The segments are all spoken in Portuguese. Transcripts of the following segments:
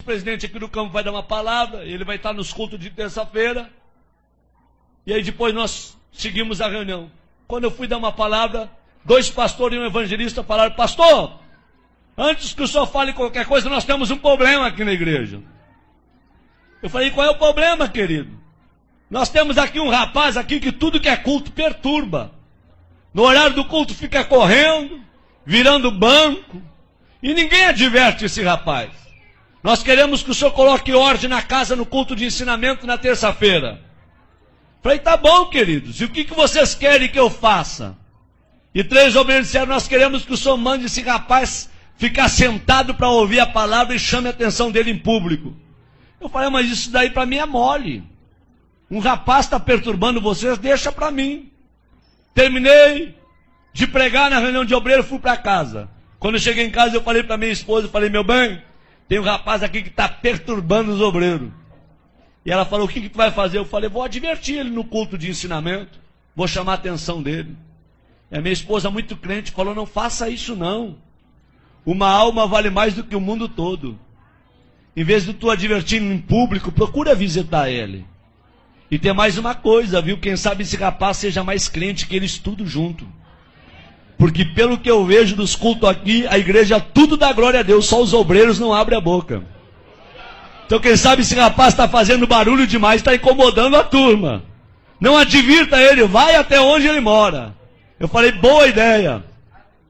O presidente aqui do campo vai dar uma palavra, ele vai estar nos cultos de terça-feira, e aí depois nós seguimos a reunião. Quando eu fui dar uma palavra, 2 pastores e um evangelista falaram: pastor, antes que o senhor fale qualquer coisa, nós temos um problema aqui na igreja. Eu falei: qual é o problema, querido? Nós temos aqui um rapaz aqui que tudo que é culto perturba. No horário do culto fica correndo, virando banco, e ninguém adverte esse rapaz. Nós queremos que o senhor coloque ordem na casa no culto de ensinamento na terça-feira. Falei: tá bom, queridos, e o que vocês querem que eu faça? E 3 obreiros disseram: nós queremos que o senhor mande esse rapaz ficar sentado para ouvir a palavra e chame a atenção dele em público. Eu falei: mas isso daí para mim é mole. Um rapaz está perturbando vocês, deixa para mim. Terminei de pregar na reunião de obreiro, fui para casa. Quando eu cheguei em casa, eu falei para minha esposa, eu falei: meu bem, tem um rapaz aqui que está perturbando os obreiros. E ela falou: o que tu vai fazer? Eu falei: vou advertir ele no culto de ensinamento, vou chamar a atenção dele. E a minha esposa, muito crente, falou: não faça isso não. Uma alma vale mais do que o mundo todo. Em vez de tu advertir em público, procura visitar ele. E tem mais uma coisa, viu? Quem sabe esse rapaz seja mais crente que eles tudo junto. Porque pelo que eu vejo dos cultos aqui, a igreja tudo dá glória a Deus, só os obreiros não abrem a boca. Então quem sabe esse rapaz está fazendo barulho demais, está incomodando a turma. Não advirta ele, vai até onde ele mora. Eu falei: boa ideia.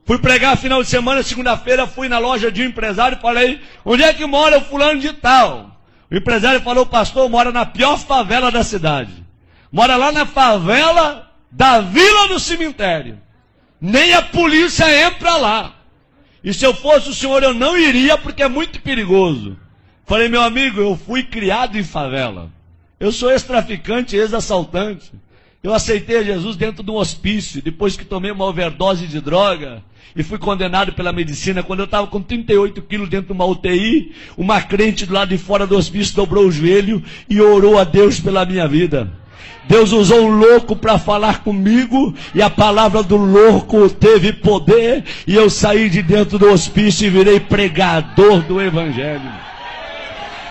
Fui pregar final de semana, segunda-feira, fui na loja de um empresário e falei: onde é que mora o fulano de tal? O empresário falou: pastor, mora na pior favela da cidade. Mora lá na favela da Vila do Cemitério. Nem a polícia entra lá. E se eu fosse o senhor, eu não iria, porque é muito perigoso. Falei: meu amigo, eu fui criado em favela. Eu sou ex-traficante, ex-assaltante. Eu aceitei Jesus dentro de um hospício, depois que tomei uma overdose de droga e fui condenado pela medicina. Quando eu estava com 38 quilos dentro de uma UTI, uma crente do lado de fora do hospício dobrou o joelho e orou a Deus pela minha vida. Deus usou um louco para falar comigo, e a palavra do louco teve poder, e eu saí de dentro do hospício e virei pregador do evangelho.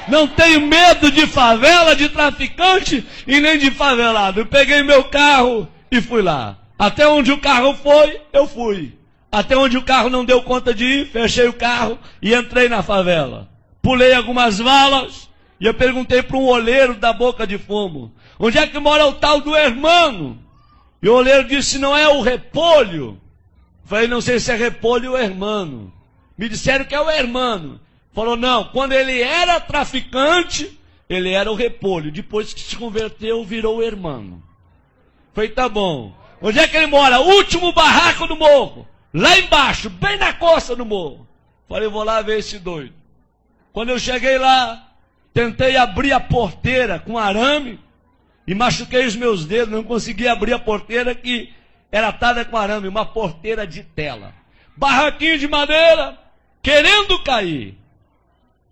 Não tenho medo de favela, de traficante e nem de favelado. Eu peguei meu carro e fui lá. Até onde o carro foi, eu fui. Até onde o carro não deu conta de ir, fechei o carro e entrei na favela. Pulei algumas valas e eu perguntei para um oleiro da Boca de Fumo: onde é que mora o tal do hermano? E o oleiro disse: não é o Repolho? Falei: não sei se é Repolho ou hermano. Me disseram que é o hermano. Falou: não, quando ele era traficante, ele era o Repolho. Depois que se converteu, virou o hermano. Falei: tá bom. Onde é que ele mora? Último barraco do morro. Lá embaixo, bem na costa do morro. Falei: vou lá ver esse doido. Quando eu cheguei lá, tentei abrir a porteira com arame e machuquei os meus dedos. Não consegui abrir a porteira, que era atada com arame, uma porteira de tela. Barraquinho de madeira, querendo cair.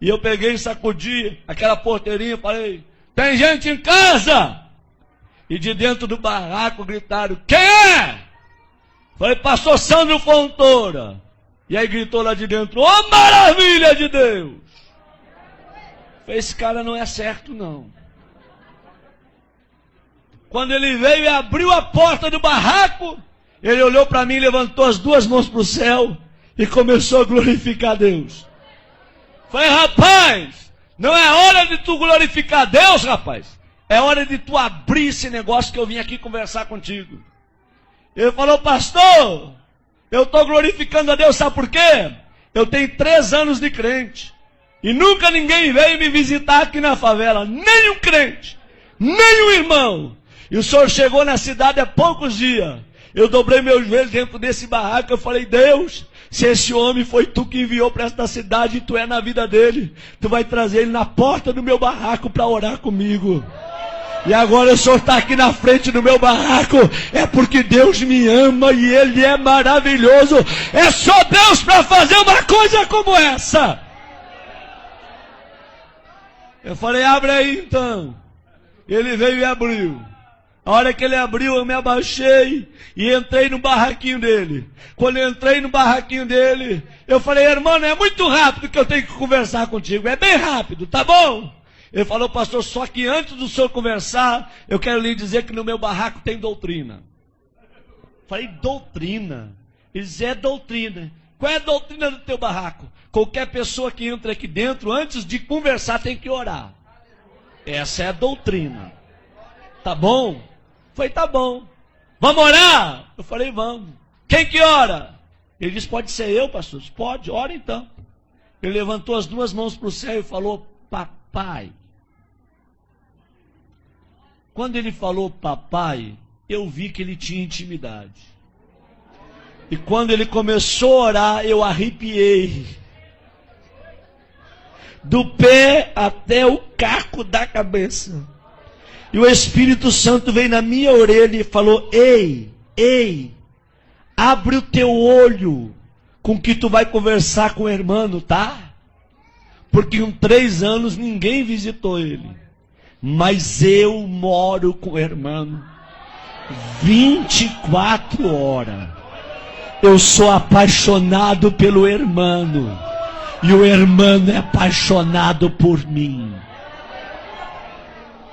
E eu peguei e sacudi aquela porteirinha e falei: tem gente em casa? E de dentro do barraco gritaram: quem é? Falei: pastor Sandro Fontoura. E aí gritou lá de dentro: ô maravilha de Deus! Falei: esse cara não é certo não. Quando ele veio e abriu a porta do barraco, ele olhou para mim, levantou as 2 mãos para o céu e começou a glorificar Deus. Falei: rapaz, não é hora de tu glorificar Deus, rapaz. É hora de tu abrir esse negócio que eu vim aqui conversar contigo. Ele falou: pastor, eu estou glorificando a Deus, sabe por quê? Eu tenho 3 anos de crente e nunca ninguém veio me visitar aqui na favela. Nem um crente, nem um irmão. E o senhor chegou na cidade há poucos dias. Eu dobrei meu joelho dentro desse barraco. Eu falei: Deus, se esse homem foi tu que enviou para esta cidade e tu é na vida dele, tu vai trazer ele na porta do meu barraco para orar comigo. E agora o senhor está aqui na frente do meu barraco, é porque Deus me ama e Ele é maravilhoso. É só Deus para fazer uma coisa como essa. Eu falei: abre aí então. Ele veio e abriu. A hora que ele abriu, eu me abaixei e entrei no barraquinho dele. Quando eu entrei no barraquinho dele, eu falei, irmão, é muito rápido que eu tenho que conversar contigo. É bem rápido, tá bom? Ele falou, pastor, só que antes do senhor conversar, eu quero lhe dizer que no meu barraco tem doutrina. Falei, doutrina? Ele disse, é doutrina. Qual é a doutrina do teu barraco? Qualquer pessoa que entra aqui dentro, antes de conversar, tem que orar. Essa é a doutrina. Tá bom? Falei, tá bom. Vamos orar? Eu falei, vamos. Quem que ora? Ele disse, pode ser eu, pastor? Disse, pode, ora então. Ele levantou as duas mãos para o céu e falou, papai. Quando ele falou papai, eu vi que ele tinha intimidade. E quando ele começou a orar, eu arrepiei. Do pé até o caco da cabeça. E o Espírito Santo veio na minha orelha e falou, ei, abre o teu olho com que tu vai conversar com o irmão, tá? Porque em 3 anos ninguém visitou ele. Mas eu moro com o irmão 24 horas. Eu sou apaixonado pelo irmão. E o irmão é apaixonado por mim.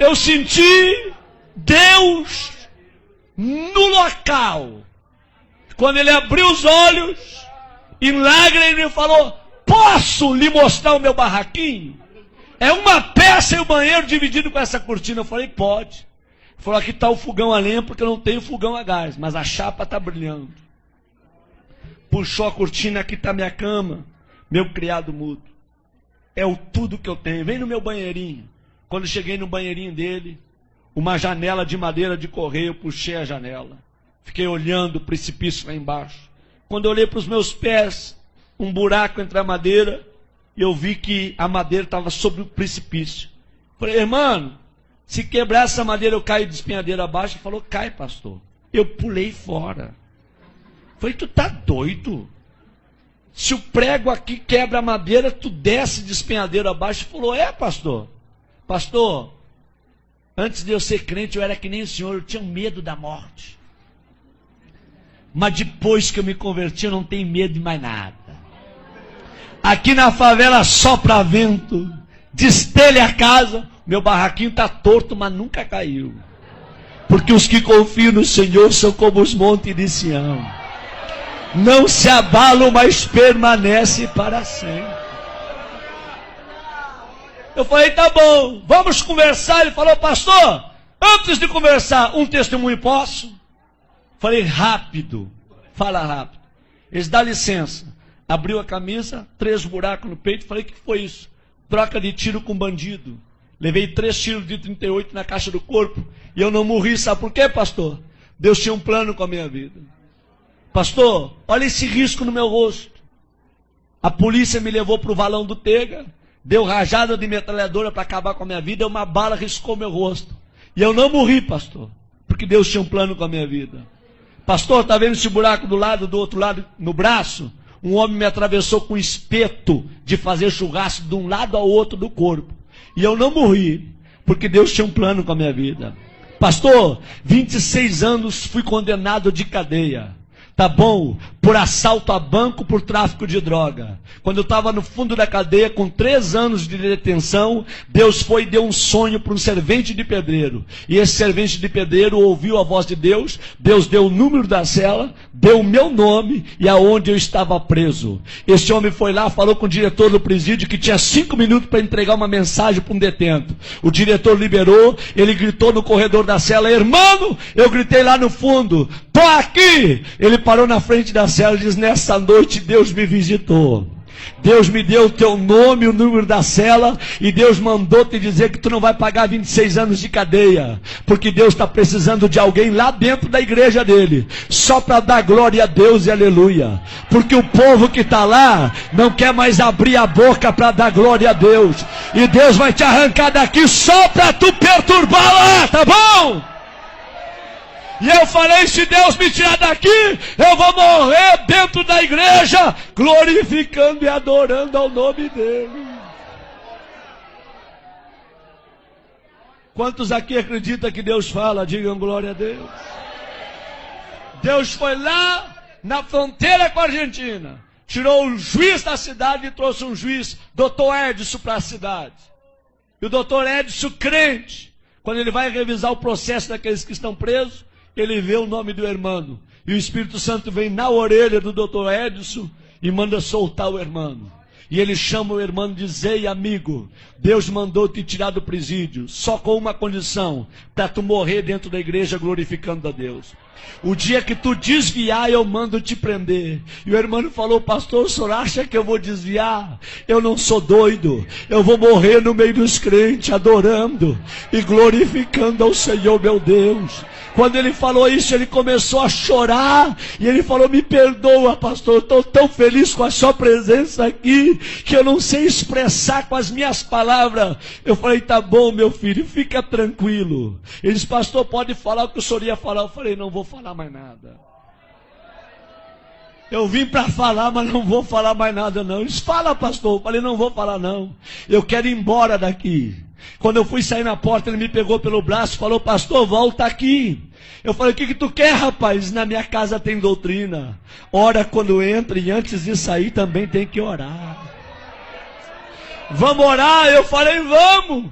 Eu senti Deus no local. Quando ele abriu os olhos, em lágrimas ele falou, posso lhe mostrar o meu barraquinho? É uma peça e o banheiro dividido com essa cortina. Eu falei, pode. Ele falou, aqui está o fogão a lenha, porque eu não tenho fogão a gás, mas a chapa está brilhando. Puxou a cortina, aqui está minha cama, meu criado mudo. É o tudo que eu tenho. Vem no meu banheirinho. Quando cheguei no banheirinho dele, uma janela de madeira de correio, eu puxei a janela. Fiquei olhando o precipício lá embaixo. Quando eu olhei para os meus pés, um buraco entre a madeira, e eu vi que a madeira estava sobre o precipício. Falei, irmão, se quebrar essa madeira eu caio de espinhadeira abaixo. Ele falou, cai, pastor. Eu pulei fora. Falei, tu tá doido? Se o prego aqui quebra a madeira, tu desce de espinhadeira abaixo. Ele falou, é, pastor. Pastor, antes de eu ser crente, eu era que nem o senhor, eu tinha medo da morte. Mas depois que eu me converti, eu não tenho medo de mais nada. Aqui na favela sopra vento, destelha a casa, meu barraquinho está torto, mas nunca caiu. Porque os que confiam no Senhor são como os montes de Sião. Não se abalam, mas permanece para sempre. Eu falei, tá bom, vamos conversar. Ele falou, pastor, antes de conversar, um testemunho posso? Falei, rápido, fala rápido. Eles dá licença. Abriu a camisa, 3 buracos no peito. Falei, o que foi isso? Troca de tiro com bandido. Levei 3 tiros de 38 na caixa do corpo. E eu não morri, sabe por quê, pastor? Deus tinha um plano com a minha vida. Pastor, olha esse risco no meu rosto. A polícia me levou para o valão do Tega. Deu rajada de metralhadora para acabar com a minha vida. Uma bala riscou meu rosto. E eu não morri, pastor. Porque Deus tinha um plano com a minha vida. Pastor, está vendo esse buraco do outro lado, no braço? Um homem me atravessou com espeto de fazer churrasco de um lado ao outro do corpo. E eu não morri, porque Deus tinha um plano com a minha vida. Pastor, 26 anos fui condenado de cadeia. Tá bom? Por assalto a banco, por tráfico de droga. Quando eu estava no fundo da cadeia, com 3 anos de detenção, Deus foi e deu um sonho para um servente de pedreiro. E esse servente de pedreiro ouviu a voz de Deus. Deus deu o número da cela, deu o meu nome e aonde eu estava preso. Esse homem foi lá, falou com o diretor do presídio que tinha 5 minutos para entregar uma mensagem para um detento. O diretor liberou, ele gritou no corredor da cela, irmão, eu gritei lá no fundo, tô aqui! Ele parou na frente da cela e diz, nessa noite Deus me visitou. Deus me deu o teu nome, o número da cela, e Deus mandou te dizer que tu não vai pagar 26 anos de cadeia, porque Deus está precisando de alguém lá dentro da igreja dele, só para dar glória a Deus e aleluia, porque o povo que está lá não quer mais abrir a boca para dar glória a Deus, e Deus vai te arrancar daqui só para tu perturbar lá, tá bom? E eu falei, se Deus me tirar daqui, eu vou morrer dentro da igreja, glorificando e adorando ao nome dele. Quantos aqui acreditam que Deus fala? Digam glória a Deus. Deus foi lá na fronteira com a Argentina, tirou o juiz da cidade e trouxe um juiz, Dr. Edson, para a cidade. E o Dr. Edson, crente, quando ele vai revisar o processo daqueles que estão presos, ele vê o nome do irmão. E o Espírito Santo vem na orelha do Dr. Edson e manda soltar o irmão. E ele chama o irmão e diz: ei, amigo, Deus mandou te tirar do presídio, só com uma condição, para tu morrer dentro da igreja glorificando a Deus. O dia que tu desviar, eu mando te prender. E o irmão falou: pastor, o senhor acha que eu vou desviar? Eu não sou doido, eu vou morrer no meio dos crentes, adorando e glorificando ao Senhor meu Deus. Quando ele falou isso, ele começou a chorar, e ele falou: me perdoa, pastor, eu estou tão feliz com a sua presença aqui, que eu não sei expressar com as minhas palavras. Eu falei: tá bom, meu filho, fica tranquilo. Ele disse: pastor, pode falar o que o senhor ia falar. Eu falei: não vou falar mais nada. Eu vim para falar, mas não vou falar mais nada não. Ele disse: fala, pastor. Eu falei: não vou falar não, eu quero ir embora daqui. Quando eu fui sair na porta, ele me pegou pelo braço e falou: pastor, volta aqui. Eu falei: o que tu quer, rapaz? Na minha casa tem doutrina. Ora quando entra, e antes de sair também tem que orar. Vamos orar? Eu falei: vamos.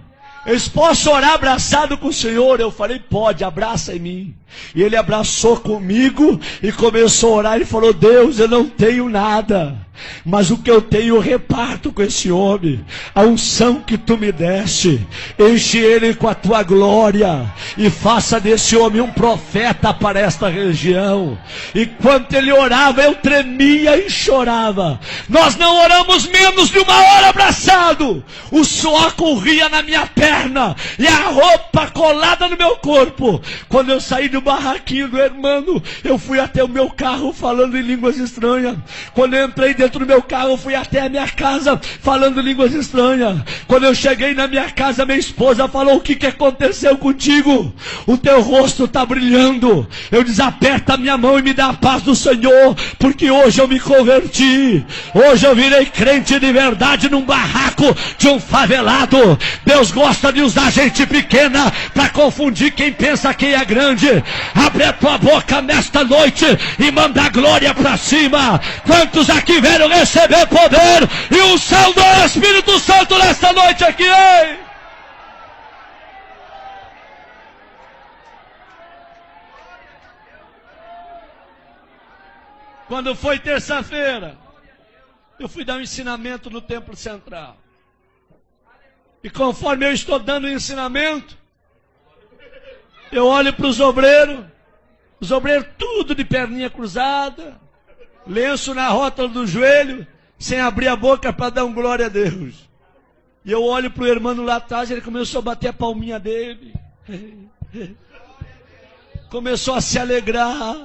Eles: posso orar abraçado com o Senhor? Eu falei: pode, abraça em mim. E ele abraçou comigo e começou a orar. Ele falou: Deus, eu não tenho nada, mas o que eu tenho eu reparto com esse homem. A unção que tu me deste, enche ele com a tua glória e faça desse homem um profeta para esta região. Enquanto ele orava, eu tremia e chorava. Nós não oramos menos de 1 hora abraçado. O suor corria na minha perna e a roupa colada no meu corpo. Quando eu saí do barraquinho do irmão, eu fui até o meu carro falando em línguas estranhas. Quando eu entrei dentro do meu carro, eu fui até a minha casa falando línguas estranhas. Quando eu cheguei na minha casa, minha esposa falou: o que aconteceu contigo? O teu rosto está brilhando. Eu disse: aperta a minha mão e me dá a paz do Senhor, porque hoje eu me converti. Hoje eu virei crente de verdade num barraco de um favelado. Deus gosta de usar gente pequena para confundir quem pensa quem é grande. Abre a tua boca nesta noite e manda a glória para cima. Quantos aqui vieram receber poder e unção do Espírito Santo nesta noite aqui, hein? Quando foi terça-feira, eu fui dar um ensinamento no Templo Central. E conforme eu estou dando o ensinamento, eu olho para os obreiros tudo de perninha cruzada, lenço na rótula do joelho, sem abrir a boca para dar um glória a Deus. E eu olho para o irmão lá atrás, ele começou a bater a palminha dele. Começou a se alegrar,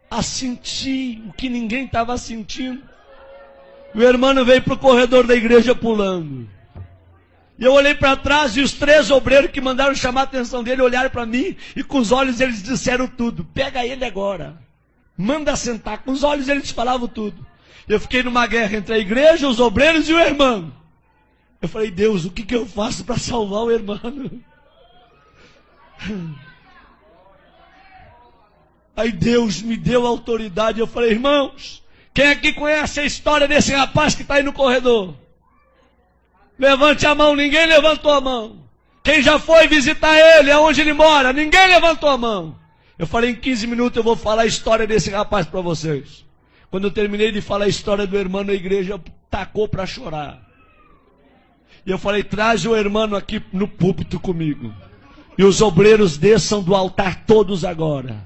a sentir o que ninguém estava sentindo. O irmão veio para o corredor da igreja pulando. E eu olhei para trás e os 3 obreiros que mandaram chamar a atenção dele olharam para mim e com os olhos eles disseram tudo. Pega ele agora, manda sentar. Com os olhos eles falavam tudo. Eu fiquei numa guerra entre a igreja, os obreiros e o irmão. Eu falei: Deus, o que eu faço para salvar o irmão? Aí Deus me deu autoridade. Eu falei: irmãos, quem aqui conhece a história desse rapaz que está aí no corredor? Levante a mão. Ninguém levantou a mão. Quem já foi visitar ele, aonde ele mora? Ninguém levantou a mão. Eu falei: em 15 minutos eu vou falar a história desse rapaz para vocês. Quando eu terminei de falar a história do irmão, a igreja tacou para chorar. E eu falei: traz o irmão aqui no púlpito comigo. E os obreiros desçam do altar todos agora.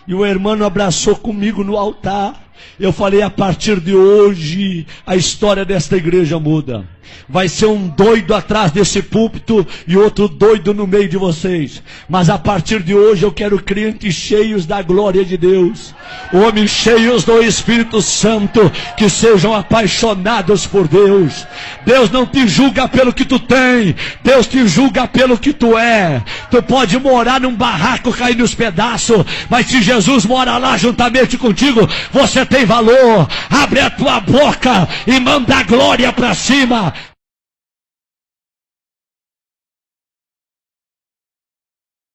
E o irmão abraçou comigo no altar. Eu falei: a partir de hoje, a história desta igreja muda. Vai ser um doido atrás desse púlpito e outro doido no meio de vocês. Mas a partir de hoje eu quero crentes cheios da glória de Deus. Homens cheios do Espírito Santo, que sejam apaixonados por Deus. Deus não te julga pelo que tu tem, Deus te julga pelo que tu é. Tu pode morar num barraco cair nos pedaços, mas se Jesus mora lá juntamente contigo, você tem valor. Abre a tua boca e manda a glória para cima.